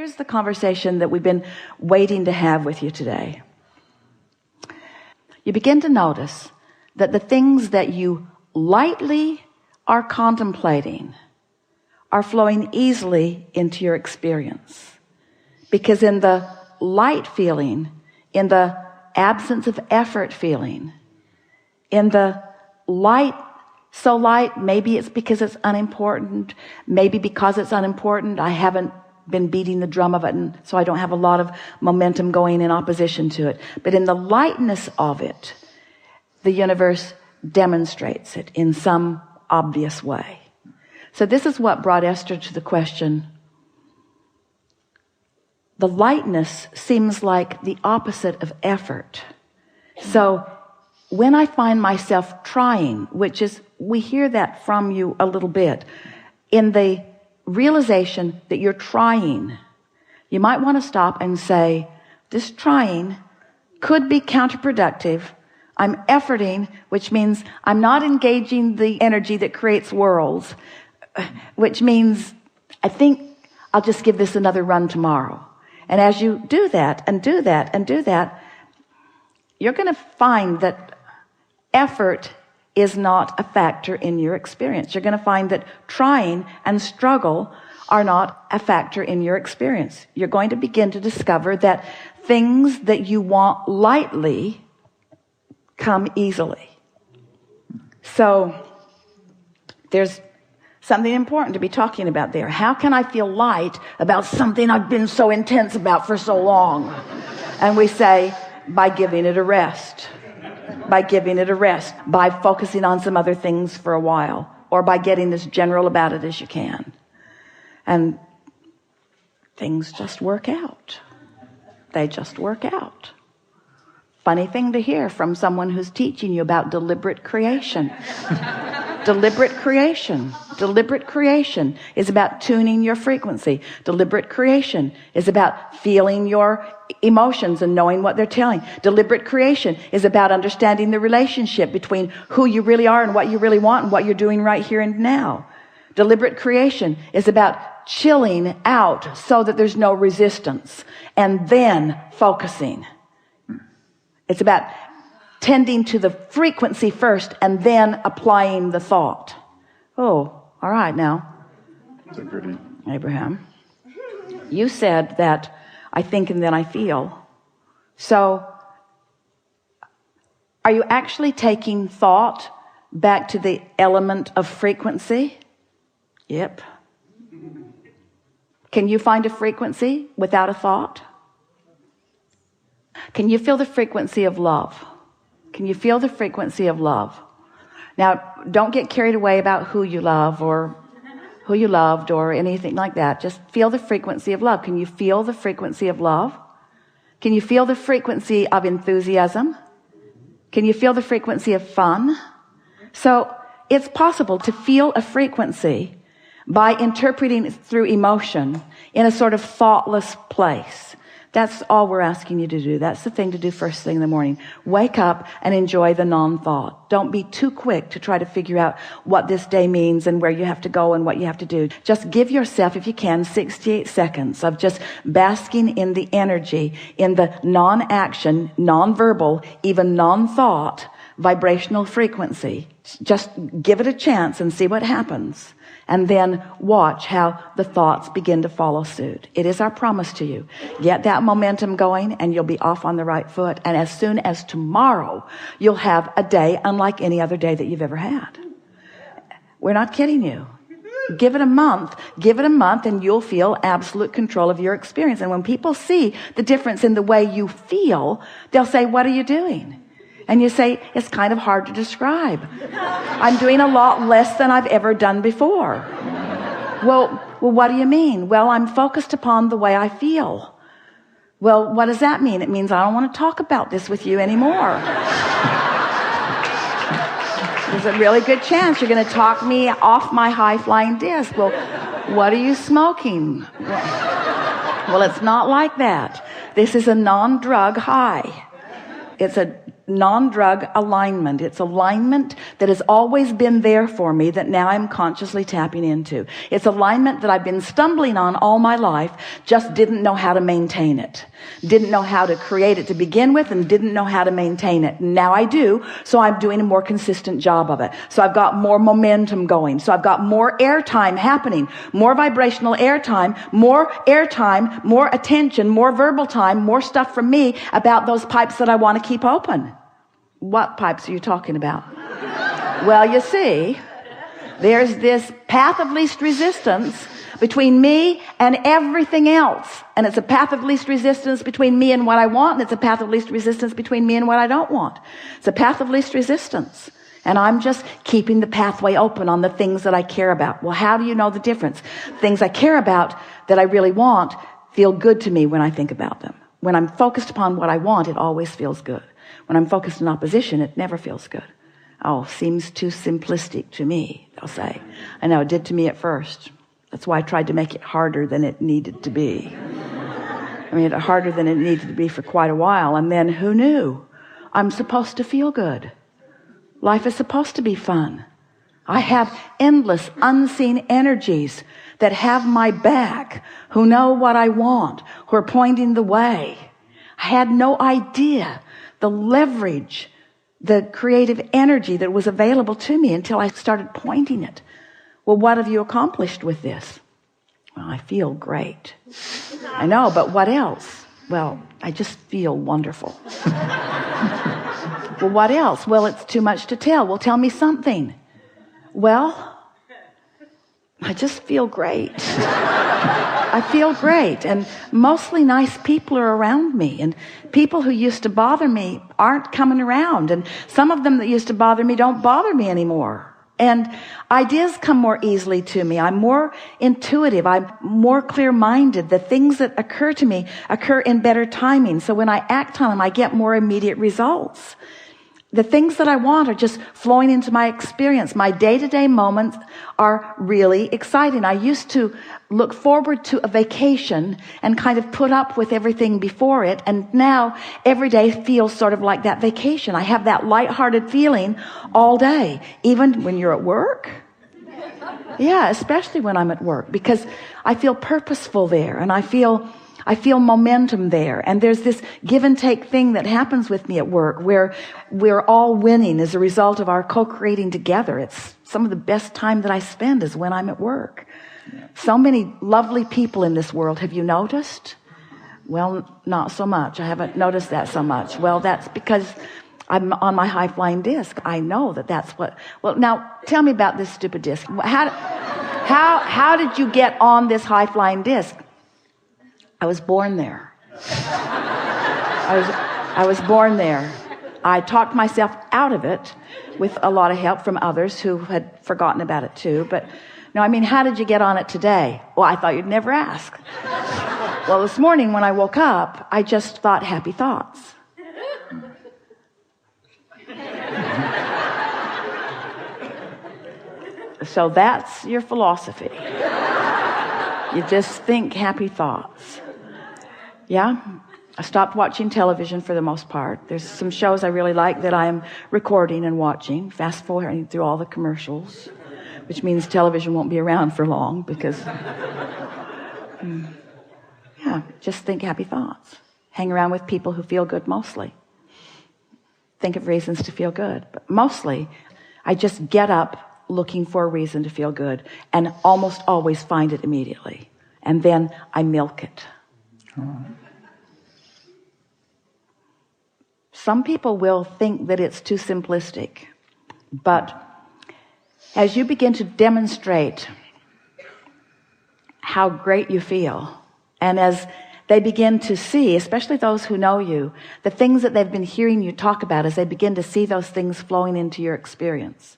here's the conversation that we've been waiting to have with you today. You begin to notice that the things that you lightly are contemplating are flowing easily into your experience. Because in the light feeling, in the absence of effort feeling, in the light, so light, maybe it's because it's unimportant, maybe because it's unimportant I haven't been beating the drum of it, and so I don't have a lot of momentum going in opposition to it. But in the lightness of it, the universe demonstrates it in some obvious way. So this is what brought Esther to the question. The lightness seems like the opposite of effort. So when I find myself trying, which is, we hear that from you a little bit, in the realization that you're trying, you might want to stop and say, this trying could be counterproductive. I'm efforting, which means I'm not engaging the energy that creates worlds, which means I think I'll just give this another run tomorrow. And as you do that and do that and do that, you're going to find that effort is not a factor in your experience. You're going to find that trying and struggle are not a factor in your experience. You're going to begin to discover that things that you want lightly come easily. So there's something important to be talking about there. How can I feel light about something I've been so intense about for so long? And we say, by giving it a rest. By giving it a rest. By focusing on some other things for a while. Or by getting as general about it as you can. And things just work out. They just work out. Funny thing to hear from someone who's teaching you about deliberate creation. Deliberate creation. Deliberate creation is about tuning your frequency. Deliberate creation is about feeling your emotions and knowing what they're telling. Deliberate creation is about understanding the relationship between who you really are and what you really want and what you're doing right here and now. Deliberate creation is about chilling out so that there's no resistance and then focusing. It's about tending to the frequency first and then applying the thought. Oh, all right now. Abraham, you said that I think and then I feel. So are you actually taking thought back to the element of frequency? Yep. Can you find a frequency without a thought? Can you feel the frequency of love? Can you feel the frequency of love? Now, don't get carried away about who you love or who you loved or anything like that. Just feel the frequency of love. Can you feel the frequency of love? Can you feel the frequency of enthusiasm? Can you feel the frequency of fun? So it's possible to feel a frequency by interpreting it through emotion in a sort of thoughtless place. That's all we're asking you to do. That's the thing to do first thing in the morning. Wake up and enjoy the non-thought. Don't be too quick to try to figure out what this day means and where you have to go and what you have to do. Just give yourself, if you can, 68 seconds of just basking in the energy, in the non-action, non-verbal, even non-thought vibrational frequency. Just give it a chance and see what happens. And then watch how the thoughts begin to follow suit. It is our promise to you. Get that momentum going and you'll be off on the right foot. And as soon as tomorrow, you'll have a day unlike any other day that you've ever had. We're not kidding you. Give it a month and you'll feel absolute control of your experience. And when people see the difference in the way you feel, they'll say, what are you doing? And you say, it's kind of hard to describe. I'm doing a lot less than I've ever done before. Well, what do you mean? Well, I'm focused upon the way I feel. Well, what does that mean? It means I don't want to talk about this with you anymore. There's a really good chance you're going to talk me off my high-flying disc. Well, what are you smoking? Well, it's not like that. This is a non-drug high. It's a non-drug alignment. It's alignment that has always been there for me that now I'm consciously tapping into. It's alignment that I've been stumbling on all my life, just didn't know how to maintain it. Didn't know how to create it to begin with and didn't know how to maintain it. Now I do, so I'm doing a more consistent job of it. So I've got more momentum going. So I've got more airtime happening, more vibrational airtime, more attention, more verbal time, more stuff from me about those pipes that I want to keep open. What pipes are you talking about? Well, you see, there's this path of least resistance between me and everything else. And it's a path of least resistance between me and what I want, and it's a path of least resistance between me and what I don't want. It's a path of least resistance. And I'm just keeping the pathway open on the things that I care about. Well, how do you know the difference? Things I care about that I really want feel good to me when I think about them. When I'm focused upon what I want, it always feels good. When I'm focused in opposition, it never feels good. Oh, seems too simplistic to me, they'll say. I know, it did to me at first. That's why I tried to make it harder than it needed to be. I made it harder than it needed to be for quite a while. And then who knew? I'm supposed to feel good. Life is supposed to be fun. I have endless unseen energies that have my back, who know what I want, who are pointing the way. I had no idea the leverage, the creative energy that was available to me until I started pointing it. Well, what have you accomplished with this? Well, I feel great. I know, but what else? Well, I just feel wonderful. Well, what else? Well, it's too much to tell. Well, tell me something. Well, I just feel great. I feel great. And mostly nice people are around me. And people who used to bother me aren't coming around. And some of them that used to bother me don't bother me anymore. And ideas come more easily to me. I'm more intuitive. I'm more clear-minded. The things that occur to me occur in better timing. So when I act on them, I get more immediate results. The things that I want are just flowing into my experience. My day-to-day moments are really exciting. I used to look forward to a vacation and kind of put up with everything before it. And now every day feels sort of like that vacation. I have that lighthearted feeling all day, even when you're at work. Yeah, especially when I'm at work, because I feel purposeful there and I feel momentum there. And there's this give and take thing that happens with me at work where we're all winning as a result of our co-creating together. It's some of the best time that I spend is when I'm at work. So many lovely people in this world. Have you noticed? Well, not so much. I haven't noticed that so much. Well, that's because I'm on my high-flying disc. I know that's what. Well, now tell me about this stupid disc. How did you get on this high-flying disc? I was born there. I was born there. I talked myself out of it with a lot of help from others who had forgotten about it too. But no, I mean, how did you get on it today? Well, I thought you'd never ask. Well, this morning when I woke up, I just thought happy thoughts. So that's your philosophy. You just think happy thoughts. Yeah, I stopped watching television for the most part. There's some shows I really like that I'm recording and watching, fast forwarding through all the commercials, which means television won't be around for long because, yeah, just think happy thoughts. Hang around with people who feel good mostly. Think of reasons to feel good. But mostly, I just get up looking for a reason to feel good and almost always find it immediately. And then I milk it. Some people will think that it's too simplistic, but as you begin to demonstrate how great you feel, and as they begin to see, especially those who know you, the things that they've been hearing you talk about, as they begin to see those things flowing into your experience,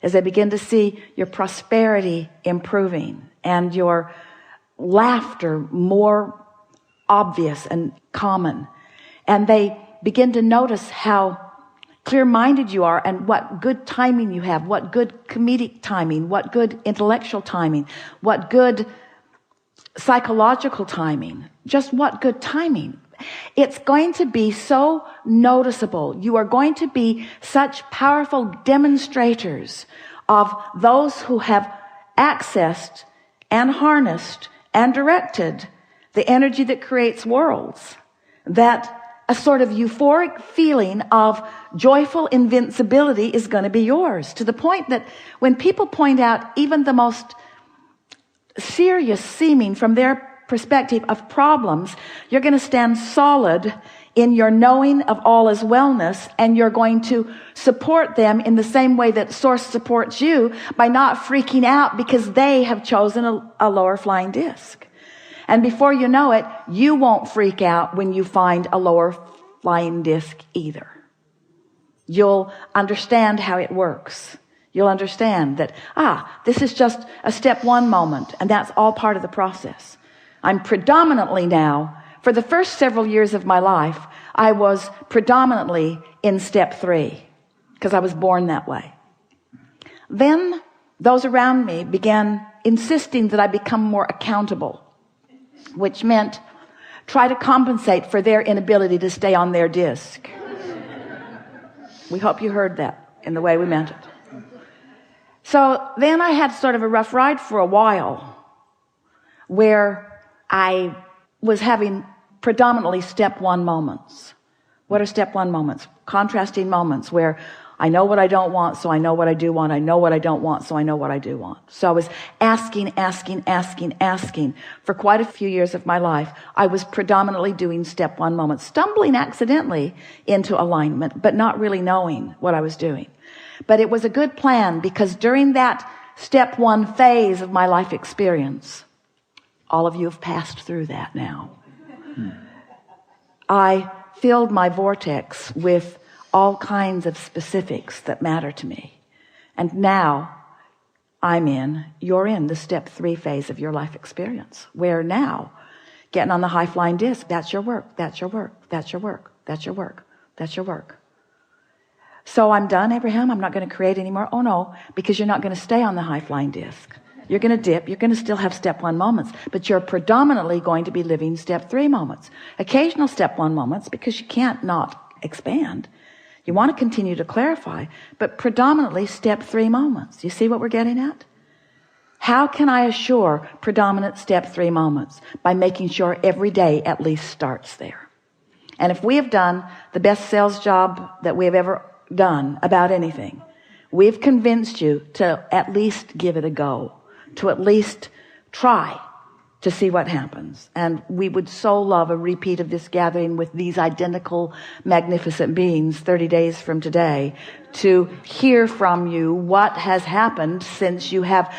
as they begin to see your prosperity improving and your laughter more obvious and common, and they begin to notice how clear-minded you are and what good timing you have, what good comedic timing, what good intellectual timing, what good psychological timing, just what good timing. it's going to be so noticeable. You are going to be such powerful demonstrators of those who have accessed and harnessed and directed the energy that creates worlds, that a sort of euphoric feeling of joyful invincibility is going to be yours, to the point that when people point out even the most serious seeming from their perspective of problems, you're going to stand solid in your knowing of all is wellness, and you're going to support them in the same way that Source supports you, by not freaking out because they have chosen a lower flying disc. And before you know it, you won't freak out when you find a lower flying disc either. You'll understand how it works. You'll understand that, this is just a step one moment, and that's all part of the process. I'm predominantly now, for the first several years of my life, I was predominantly in step 3 because I was born that way. Then those around me began insisting that I become more accountable, which meant try to compensate for their inability to stay on their disc. We hope you heard that in the way we meant it. So then I had sort of a rough ride for a while, where I was having predominantly step 1 moments. What are step 1 moments? Contrasting moments where I know what I don't want, so I know what I do want. I know what I don't want, so I know what I do want. So I was asking for quite a few years of my life. I was predominantly doing step 1 moments, stumbling accidentally into alignment, but not really knowing what I was doing. But it was a good plan, because during that step 1 phase of my life experience, all of you have passed through that now. I filled my vortex with all kinds of specifics that matter to me. And now you're in the step 3 phase of your life experience, where now getting on the high flying disc, that's your work, that's your work, that's your work, that's your work, that's your work. So I'm done, Abraham? I'm not going to create anymore? Oh no, because you're not going to stay on the high flying disc. You're going to dip. You're going to still have step 1 moments, but you're predominantly going to be living step 3 moments. Occasional step 1 moments, because you can't not expand. You want to continue to clarify, but predominantly step 3 moments. You see what we're getting at? How can I assure predominant step 3 moments? By making sure every day at least starts there. And if we have done the best sales job that we have ever done about anything, we've convinced you to at least give it a go, to at least try to see what happens. And we would so love a repeat of this gathering with these identical magnificent beings 30 days from today, to hear from you what has happened since you have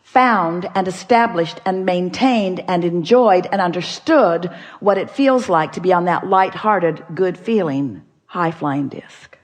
found and established and maintained and enjoyed and understood what it feels like to be on that light-hearted, good feeling high flying disc.